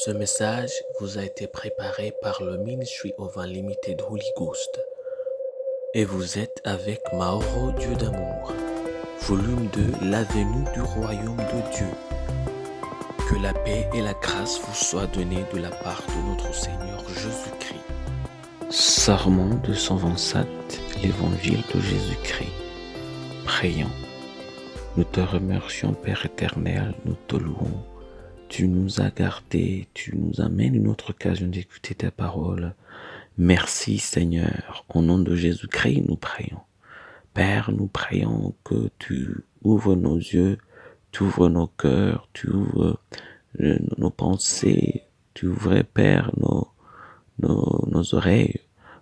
Ce message vous a été préparé par le Ministry of Unlimited Holy Ghost et vous êtes avec Mauro Dieu d'amour, volume 2, la venue du royaume de Dieu. Que la paix et la grâce vous soient données de la part de notre Seigneur Jésus-Christ. Sermon 227, l'Évangile de Jésus-Christ. Prions. Nous te remercions, Père éternel, nous te louons. Tu nous as gardés, tu nous amènes une autre occasion d'écouter ta parole. Merci Seigneur, au nom de Jésus-Christ nous prions. Père, nous prions que tu ouvres nos yeux, tu ouvres nos cœurs, tu ouvres nos pensées, tu ouvres Père nos oreilles,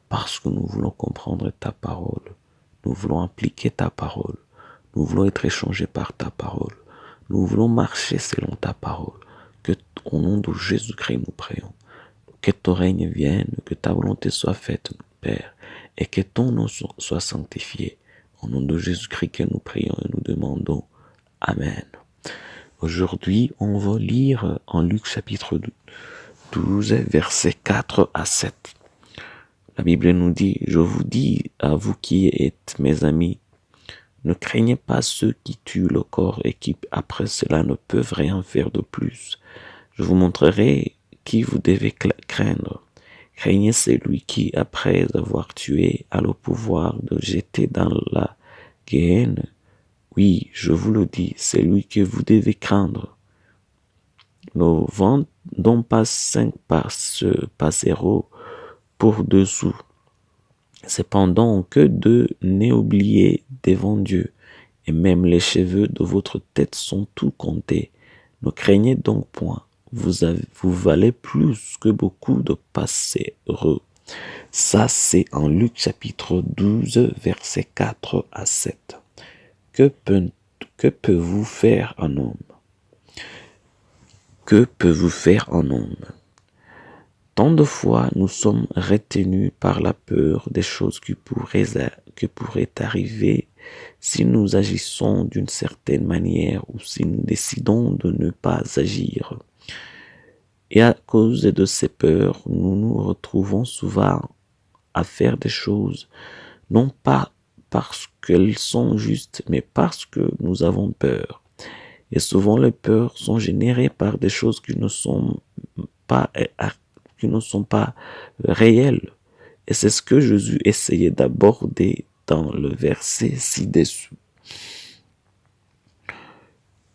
parce que nous voulons comprendre ta parole. Nous voulons appliquer ta parole. Nous voulons être échangés par ta parole. Nous voulons marcher selon ta parole. Que, au nom de Jésus-Christ, nous prions. Que ton règne vienne, que ta volonté soit faite, Père, et que ton nom soit sanctifié. Au nom de Jésus-Christ que nous prions et nous demandons. Amen. Aujourd'hui, on va lire en Luc chapitre 12, versets 4 à 7. La Bible nous dit, « Je vous dis à vous qui êtes mes amis, ne craignez pas ceux qui tuent le corps et qui, après cela, ne peuvent rien faire de plus. Je vous montrerai qui vous devez craindre. Craignez celui qui, après avoir tué, a le pouvoir de jeter dans la Géhenne. Oui, je vous le dis, c'est lui que vous devez craindre. Ne vendons pas 5 passereaux pour 2 sous. Cependant que de n'oubliez devant Dieu, et même les cheveux de votre tête sont tous comptés. Ne craignez donc point, vous valez plus que beaucoup de passereaux. » Ça, c'est en Luc chapitre 12, versets 4 à 7. Que peut vous faire un homme? Que peut vous faire un homme? Tant de fois, nous sommes retenus par la peur des choses qui pourraient arriver si nous agissons d'une certaine manière ou si nous décidons de ne pas agir. Et à cause de ces peurs, nous nous retrouvons souvent à faire des choses, non pas parce qu'elles sont justes, mais parce que nous avons peur. Et souvent, les peurs sont générées par des choses qui ne sont pas réelles. Et c'est ce que Jésus essayait d'aborder dans le verset ci-dessous.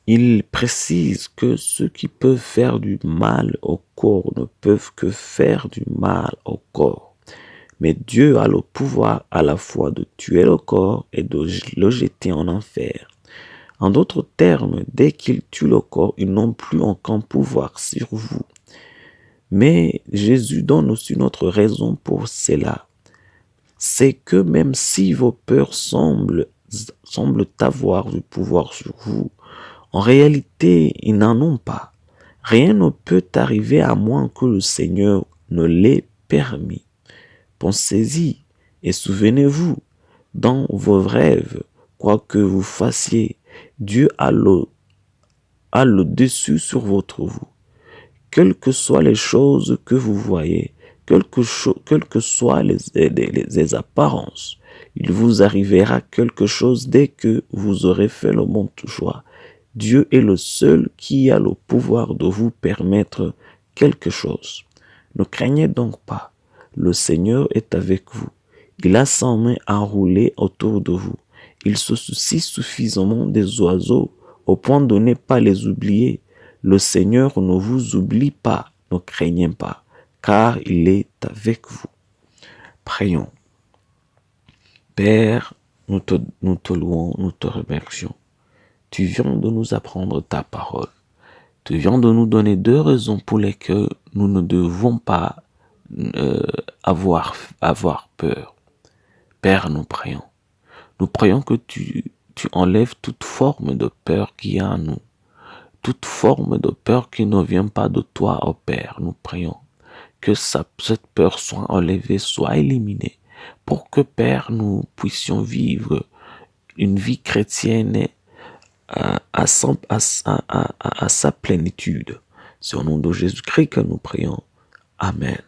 Il précise que ceux qui peuvent faire du mal au corps ne peuvent que faire du mal au corps. Mais Dieu a le pouvoir à la fois de tuer le corps et de le jeter en enfer. En d'autres termes, dès qu'ils tuent le corps, ils n'ont plus aucun pouvoir sur vous. Mais Jésus donne aussi une autre raison pour cela. C'est que même si vos peurs semblent avoir du pouvoir sur vous, en réalité, ils n'en ont pas. Rien ne peut arriver à moins que le Seigneur ne l'ait permis. Pensez-y et souvenez-vous, dans vos rêves, quoi que vous fassiez, Dieu a le dessus sur votre vous. Quelles que soient les choses que vous voyez, quelles que soient les apparences, il vous arrivera quelque chose dès que vous aurez fait le bon choix. Dieu est le seul qui a le pouvoir de vous permettre quelque chose. Ne craignez donc pas. Le Seigneur est avec vous. Il a sa main enroulée autour de vous. Il se soucie suffisamment des oiseaux au point de ne pas les oublier. Le Seigneur ne vous oublie pas, ne craignez pas, car il est avec vous. Prions. Père, nous te louons, nous te remercions. Tu viens de nous apprendre ta parole. Tu viens de nous donner 2 raisons pour lesquelles nous ne devons pas avoir peur. Père, nous prions. Nous prions que tu enlèves toute forme de peur qu'il y a en nous. Toute forme de peur qui ne vient pas de toi, ô Père, nous prions. Que cette peur soit enlevée, soit éliminée. Pour que, Père, nous puissions vivre une vie chrétienne à sa plénitude. C'est au nom de Jésus-Christ que nous prions. Amen.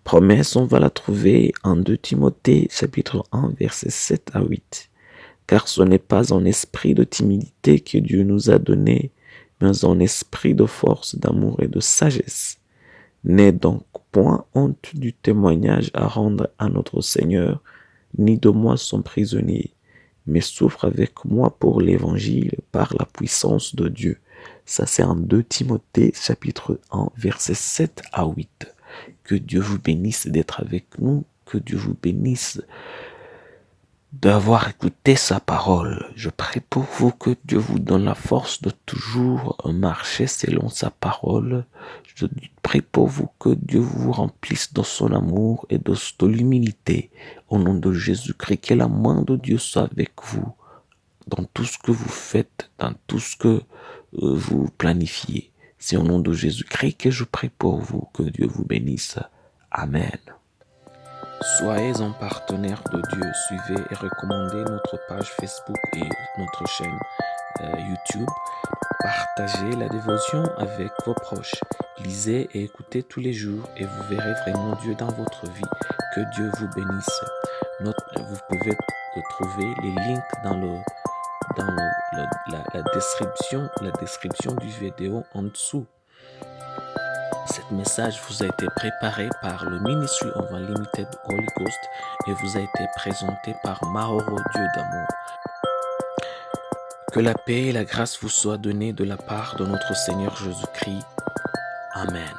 Promesse, on va la trouver en 2 Timothée, chapitre 1, versets 7 à 8. Car ce n'est pas un esprit de timidité que Dieu nous a donné, mais un esprit de force, d'amour et de sagesse. N'aie donc point honte du témoignage à rendre à notre Seigneur, ni de moi son prisonnier, mais souffre avec moi pour l'évangile par la puissance de Dieu. Ça, c'est en 2 Timothée, chapitre 1, versets 7 à 8. Que Dieu vous bénisse d'être avec nous, que Dieu vous bénisse d'avoir écouté sa parole. Je prie pour vous que Dieu vous donne la force de toujours marcher selon sa parole. Je prie pour vous que Dieu vous remplisse de son amour et de l'humilité. Au nom de Jésus-Christ, que la main de Dieu soit avec vous dans tout ce que vous faites, dans tout ce que vous planifiez. C'est au nom de Jésus-Christ que je prie pour vous, que Dieu vous bénisse. Amen. Soyez un partenaire de Dieu. Suivez et recommandez notre page Facebook et notre chaîne YouTube. Partagez la dévotion avec vos proches. Lisez et écoutez tous les jours et vous verrez vraiment Dieu dans votre vie. Que Dieu vous bénisse. Vous pouvez trouver les links dans la description du vidéo en dessous. Cet message vous a été préparé par le Ministry of Unlimited Holy Ghost et vous a été présenté par Mauro Dieu d'amour. Que la paix et la grâce vous soient données de la part de notre Seigneur Jésus-Christ. Amen.